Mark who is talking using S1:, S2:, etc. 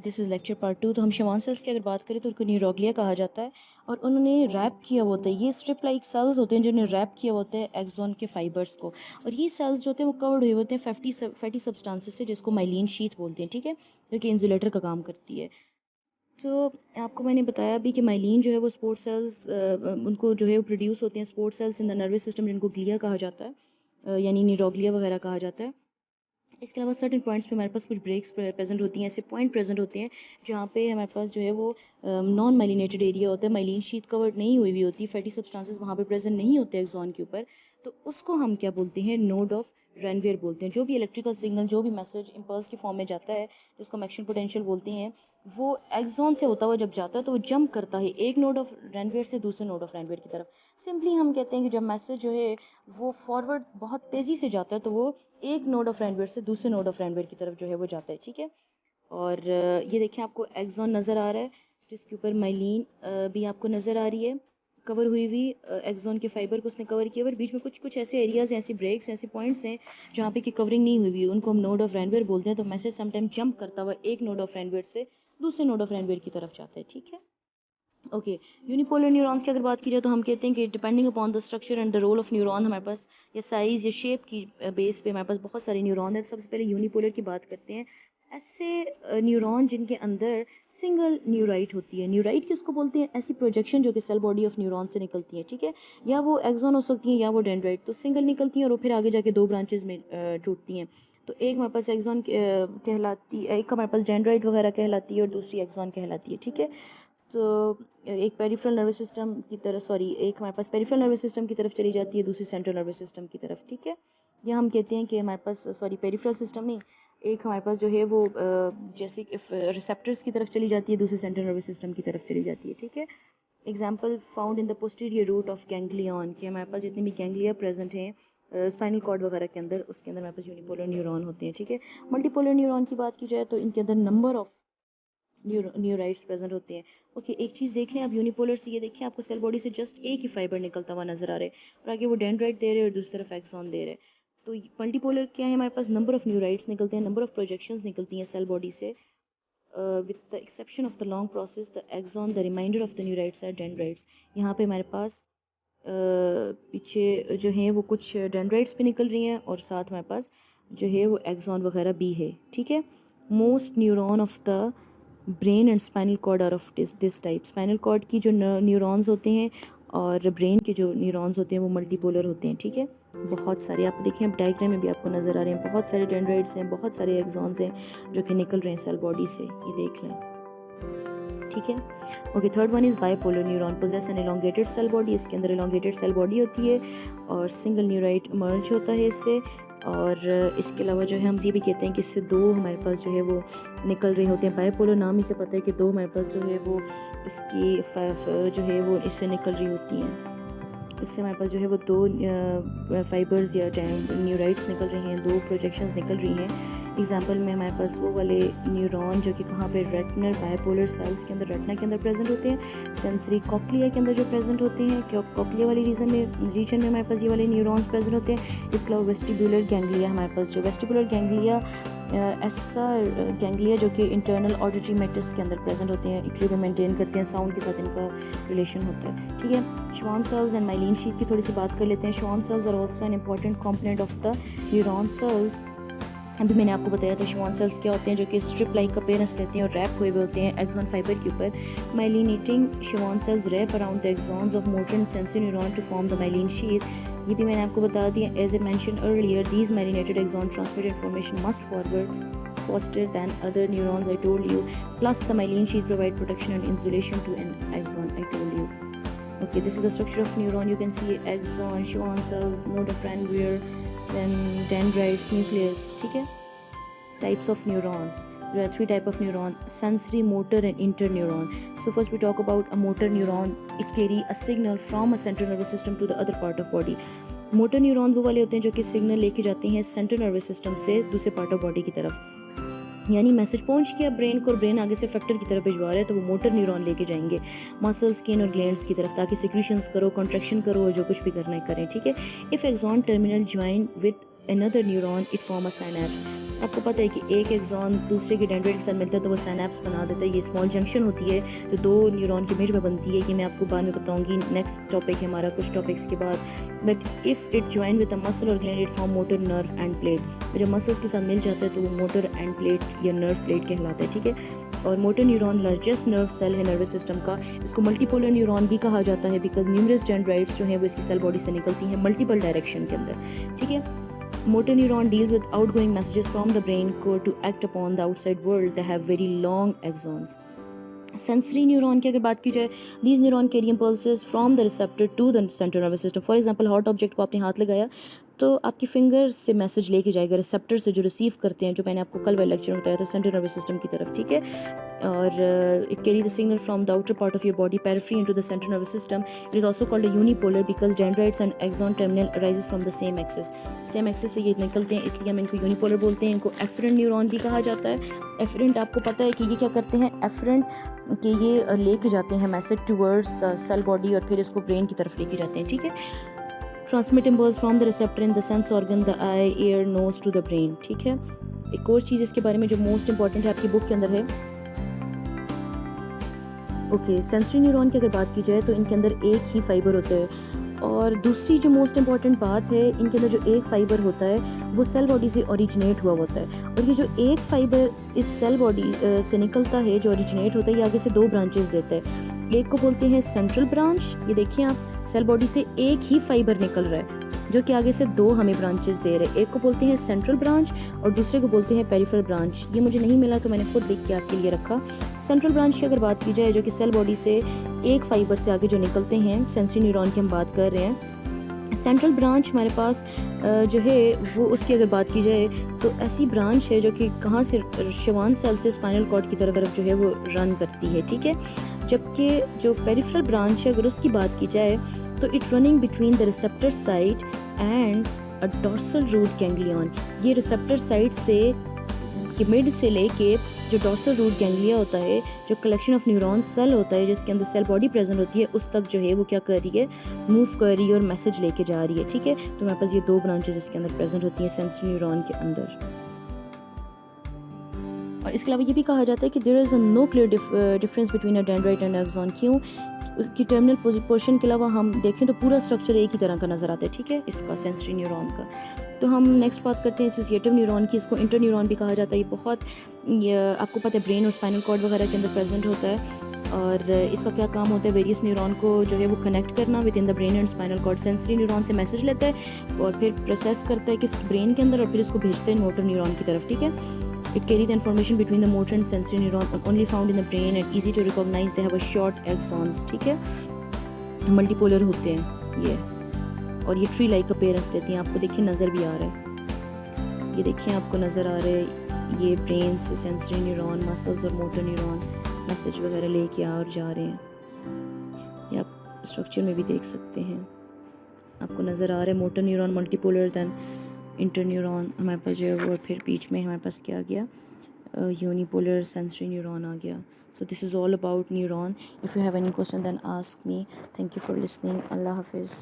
S1: This is lecture part 2। तो हम Shivan sales की अगर बात करें तो उनको न्यूरोग्लिया कहा जाता है और उन्होंने रैप किया होता है, ये स्ट्रिप लाइक सेल्स होते हैं जिन्होंने रैप किया होता है एक्सॉन के फाइबर्स को, और ये सेल्स जो होते हैं वो कवर्ड हुए होते हैं फैटी सब्सटेंसेस से जिसको माइलिन शीथ बोलते हैं, ठीक है, जो कि इंसुलेटर का काम करती है। तो आपको मैंने बताया अभी कि माइलिन जो है वो स्पोर्ट सेल्स उनको जो है वो प्रोड्यूस होते हैं support cells in the nervous system जिनको ग्लिया कहा जाता है, यानी न्यूरोग्लिया वगैरह कहा जाता है। इसके अलावा सर्टेन पॉइंट्स पे हमारे पास कुछ ब्रेक्स प्रेजेंट होती हैं, ऐसे पॉइंट प्रेजेंट होते हैं जहाँ पे हमारे पास जो है वो नॉन माइलिनेटेड एरिया होता है, माइलिन शीट कवर्ड नहीं हुई हुई होती, फैटी सब्सटेंसेस वहाँ पे प्रेजेंट नहीं होते एक्सॉन के ऊपर, तो उसको हम क्या बोलते हैं, नोड ऑफ रेनवियर बोलते हैं। जो भी इलेक्ट्रिकल सिग्नल, जो भी मैसेज इम्पल्स की फॉर्म में जाता है जिसको हम एक्शन पोटेंशियल बोलते हैं, वो एक्सॉन से होता हुआ जब जाता है तो वो जंप करता है एक नोड ऑफ रेनवियर से दूसरे नोड ऑफ रेनवियर की तरफ। सिंपली हम कहते हैं कि जब मैसेज जो है वो फॉरवर्ड बहुत तेज़ी से जाता है तो वो एक नोड ऑफ रेनवियर से दूसरे नोड ऑफ रेनवियर की तरफ जो है वो जाता है, ठीक है। और ये देखिए आपको एक्सॉन नज़र आ रहा है जिसके ऊपर माइलिन भी आपको नज़र आ रही है कवर हुई हुई, एक्सॉन के फाइबर को उसने कवर किया, और बीच में कुछ कुछ ऐसे एरियाज, ऐसी ब्रेक्स, ऐसे पॉइंट्स हैं जहाँ पे कि कवरिंग नहीं हुई हुई, उनको हम नोड ऑफ रेनवियर बोलते हैं। तो मैसेज समटाइम जंप करता हुआ एक नोड ऑफ रेनवियर से दूसरे नोड ऑफ रेनवियर की तरफ जाता है, ठीक है। ओके, यूनिपोलर न्यूरॉन्स की अगर बात की जाए तो हम कहते हैं कि depending upon the structure and the role of neuron, हमारे पास या साइज़ या शेप की बेस पे हमारे पास बहुत सारे न्यूरॉन हैं। तो सबसे पहले यूनिपोलर की बात करते हैं, ऐसे न्यूरॉन जिनके अंदर सिंगल न्यूराइट होती है। न्यूराइट किसको बोलते हैं, ऐसी प्रोजेक्शन जो कि सेल बॉडी ऑफ न्यूरॉन से निकलती है, ठीक है, या वो एक्सॉन हो सकती हैं या वो डेंड्राइट, तो सिंगल निकलती हैं और वो फिर आगे जाके दो ब्रांचेज में टूटती हैं। तो एक हमारे पास एक्सॉन कहलाती, एक हमारे पास डेंड्राइट वगैरह कहलाती है और दूसरी एक्सॉन कहलाती है, ठीक है। तो एक पेरिफेरल नर्वस सिस्टम की तरफ, एक हमारे पास पेरिफेरल नर्वस सिस्टम की तरफ चली जाती है, दूसरी सेंट्रल नर्वस सिस्टम की तरफ, ठीक है। या हम कहते हैं कि हमारे पास पेरिफेरल सिस्टम नहीं, एक हमारे पास जो है वो जैसे रिसेप्टर्स की तरफ चली जाती है, दूसरी सेंट्रल नर्वस सिस्टम की तरफ चली जाती है, ठीक है। Example found in the posterior root of ganglion, कि हमारे पास जितने भी गैंग्लिया प्रेजेंट हैं स्पाइनल कॉर्ड वगैरह के अंदर, उसके अंदर हमारे पास यूनिपोलर न्यूरॉन होते हैं, ठीक है। मल्टीपोलर न्यूरॉन की बात की जाए तो इनके अंदर नंबर ऑफ न्यूराइट्स प्रेजेंट होते हैं। ओके, एक चीज़ देख लें आप, यूनिपोलर से ये देखिए आपको सेल बॉडी से जस्ट एक ही फाइबर निकलता हुआ नजर आ रहा है और आगे वो डेंड्राइट दे रहे हैं और दूसरी तरफ एक्सॉन दे रहे हैं। तो मल्टीपोलर क्या है, हमारे पास नंबर ऑफ न्यूराइट्स निकलते हैं, नंबर ऑफ प्रोजेक्शंस निकलती हैं सेल बॉडी से, with the exception of the long process the axon the remainder of the neurites are dendrites. यहाँ पे हमारे पास पीछे जो है वो कुछ डेंड्राइट्स भी निकल रही हैं और साथ हमारे पास जो है वो एक्सॉन वगैरह भी है, ठीक है। Most neuron of the brain and spinal cord are of this type. Spinal cord की जो न्यूरॉन्स होते हैं और ब्रेन के जो न्यूरॉन्स होते हैं वो मल्टीपोलर होते हैं, ठीक है। बहुत सारे आप देखें, अब डायग्राम में भी आपको नज़र आ रहे हैं, बहुत सारे डेंड्राइट्स हैं, बहुत सारे एक्सॉन्स हैं जो कि निकल रहे हैं सेल बॉडी से, ये देख लें, ठीक है। Okay, third one is bipolar neuron possess an elongated cell body, इसके अंदर एलोंगेटेड सेल बॉडी होती है और सिंगल न्यूराइट मर्ज होता है इससे। और इसके अलावा जो है हम ये भी कहते हैं कि इससे दो हमारे पास जो है वो निकल रहे होते हैं। बाइपोलर नाम ही से पता है कि दो हमारे पास जो है वो इसकी जो है वो इससे निकल रही होती हैं, इससे हमारे पास जो है वो दो फाइबर्स या न्यूराइट्स निकल रही हैं, दो प्रोजेक्शंस निकल रही हैं। एग्जांपल में हमारे पास वो वाले न्यूरॉन जो कि कहाँ पे रेटिनल बाइपोलर सेल्स के अंदर, रेटिना के अंदर प्रेजेंट होते हैं, सेंसरी कॉक्लिया के अंदर जो प्रेजेंट होते हैं, कॉक्लिया वाली रीजन में हमारे पास ये वाले न्यूरॉन्स प्रेजेंट होते हैं। इसके अलावा वेस्टिबुलर गैंग्लिया, हमारे पास जो वेस्टिबुलर गैंग्लिया ऐसा गैंग्लिया जो कि इंटरनल ऑडिटरी मैट्रिक्स के अंदर प्रेजेंट होते हैं, इक्विलिब्रियम मेंटेन करते हैं, साउंड के साथ इनका रिलेशन होता है, ठीक है। Schwann cells and myelin sheath की थोड़ी सी बात कर लेते हैं। Schwann cells are also an important component of the neuron cells. अभी मैंने आपको बताया था श्वान सेल्स क्या होते हैं, जो कि स्ट्रिप लाइक अपीयरेंस लेते हैं और रैप हुए हुए होते हैं एक्सॉन फाइबर के ऊपर। Myelinating Schwann cells wrap around the axons of motor and sensory neuron to form the myelin sheath, ये भी मैंने आपको बता दिया। As a mention earlier, these myelinated axon transmit information must forward faster than other neurons, I told you, plus the myelin sheath provide protection and insulation to an axon, I told you. Okay, this is the structure of neuron. You can see axon, Schwann cells, node of Ranvier, then dendrites, nucleus, ठीक है। Types of neurons, there are three types of neuron: sensory, motor and interneuron. So first we talk about a motor neuron. It carry a signal from a central nervous system to the other part of body. Motor neuron वो वाले होते हैं जो कि signal लेके जाते हैं central nervous system से दूसरे पार्ट ऑफ बॉडी की तरफ, यानी मैसेज पहुंच गया ब्रेन को और ब्रेन आगे से फैक्टर की तरफ भिजवा रहा है तो वो मोटर न्यूरॉन लेके जाएंगे मसल, स्किन और ग्लैंड्स की तरफ, ताकि सिक्रीशंस करो, कॉन्ट्रैक्शन करो और जो कुछ भी करना है करें, ठीक है। If axon terminal join with another neuron, it form a synapse. आपको पता है कि एक एक्सॉन दूसरे के डेंड्राइट के साथ मिलता है तो वो सिनेप्स बना देता है। ये स्मॉल जंक्शन होती है जो दो न्यूरॉन के बीच में बनती है। ये मैं आपको बाद में बताऊंगी, नेक्स्ट टॉपिक है हमारा कुछ टॉपिक्स के बाद। But if it join with a muscle और gland it form motor nerve end plate. जब मसल्स के साथ मिल जाता है तो वो मोटर एंड प्लेट या नर्व प्लेट कहलाता है, ठीक है। और motor neuron largest nerve cell है नर्वस सिस्टम का। इसको मल्टीपोलर न्यूरॉन भी कहा जाता है बिकॉज न्यूमरस डेंड्राइट्स जो हैं वो इसकी सेल बॉडी से निकलती हैं मल्टीपल डायरेक्शन के अंदर, ठीक है। Motor neuron deals with outgoing messages from the brain core to act upon the outside world. They have very long axons. Sensory neuron की अगर बात की जाए, these neuron carry impulses from the receptor to the central nervous system. For example hot object को आपने हाथ लगाया तो आपकी फिंगर से मैसेज लेके जाएगा रिसेप्टर से जो रिसीव करते हैं, जो मैंने आपको कल वाले लेक्चर में बताया था, सेंट्रल नर्वस सिस्टम की तरफ, ठीक है। और it carry the signal from the outer part of your body periphery into the central nervous system. It is also called a unipolar because dendrites and axon terminal arises from the same axis. Same axis से ये निकलते हैं, इसलिए हम इनको unipolar बोलते हैं। इनको एफरेंट न्यूरॉन भी कहा जाता है। एफरेंट आपको पता है कि ये क्या करते हैं, एफरेंट कि ये लेके जाते हैं message towards the cell body और फिर इसको ब्रेन की तरफ लेके जाते हैं, ठीक है। Transmit impulse from the receptor in the sense organ the eye ear nose to the brain, ठीक है। एक और चीज़ इसके बारे में जो मोस्ट इंपॉर्टेंट है आपकी बुक के अंदर है, ओके, सेंसरी न्यूरॉन की अगर बात की जाए तो इनके अंदर एक ही फाइबर होता है। और दूसरी जो मोस्ट इंपॉर्टेंट बात है, इनके अंदर जो एक फाइबर होता है वो सेल बॉडी से ओरिजिनेट हुआ होता है। और ये जो एक फाइबर इस सेल बॉडी से निकलता है जो ओरिजिनेट होता है, ये आगे से दो ब्रांचेस देता है। एक को बोलते हैं सेंट्रल ब्रांच, ये देखिए आप, सेल बॉडी से एक ही फाइबर निकल रहा है जो कि आगे से दो हमें ब्रांचेस दे रहे हैं। एक को बोलते हैं सेंट्रल ब्रांच और दूसरे को बोलते हैं पेरिफेरल ब्रांच। ये मुझे नहीं मिला तो मैंने खुद लिख के आपके लिए रखा। सेंट्रल ब्रांच की अगर बात की जाए, जो कि सेल बॉडी से एक फाइबर से आगे जो निकलते हैं, सेंसरी न्यूरॉन की हम बात कर रहे हैं। सेंट्रल ब्रांच हमारे पास जो है वो, उसकी अगर बात की जाए तो ऐसी ब्रांच है जो कि कहाँ से, श्वान सेल से स्पाइनल कॉर्ड की तरफ जो है वो रन करती है, ठीक है। जबकि जो पेरिफेरल ब्रांच है अगर उसकी बात की जाए तो it running between the receptor site and a dorsal root ganglion. ये रिसेप्टर साइट से कि मिड से लेके जो डॉर्सल रूट गैंग्लिया होता है, जो कलेक्शन ऑफ न्यूरॉन सेल होता है जिसके अंदर सेल बॉडी प्रेजेंट होती है, उस तक जो है वो क्या कर रही है, मूव कर रही है और मैसेज लेके जा रही है, ठीक है। तो हमारे पास ये दो ब्रांचेस इसके अंदर प्रेजेंट होती हैं सेंसरी न्यूरॉन के अंदर। और इसके अलावा ये भी कहा जाता है कि there is no clear difference between a dendrite and axon. क्यों? उसकी टर्मिनल पोर्शन के अलावा हम देखें तो पूरा स्ट्रक्चर एक ही तरह का नज़र आता है, ठीक है, इसका सेंसरी न्यूरॉन का। तो हम नेक्स्ट बात करते हैं एसोसिएटिव न्यूरॉन की। इसको इंटर न्यूरॉन भी कहा जाता है। ये आपको पता है ब्रेन और स्पाइनल कॉर्ड वगैरह के अंदर प्रेजेंट होता है। और इसका क्या काम होता है, वेरियस न्यूरॉन को जो है वो कनेक्ट करना with in the brain and spinal cord. Sensory neuron से मैसेज लेता है और फिर प्रोसेस करता है किस ब्रेन के अंदर और फिर इसको भेजते हैं मोटर न्यूरॉन की तरफ, ठीक है। It carry the information between the motor and sensory neuron and only found in the brain and easy to recognize. They have a short axons, ठीक है, मल्टीपोलर होते हैं ये, और ये ट्री लाइक अपीयरेंस देती हैं। आपको देखिए नज़र भी आ रहा है, ये देखिए आपको नज़र आ रहा है, ये ब्रेन से सेंसरी न्यूरॉन, मसल्स और मोटर न्यूरॉन मैसेज वगैरह लेके आ और जा रहे हैं। ये आप स्ट्रक्चर में भी देख सकते हैं, आपको नज़र आ रहा है motor neuron multipolar then interneuron हमारे पास जो है वो, और फिर बीच में हमारे पास क्या आ गया, यूनिपोलर सेंसरी न्यूरॉन आ गया। So this is all about neuron. If you have any question then ask me. Thank you for listening. अल्लाह हाफिज़।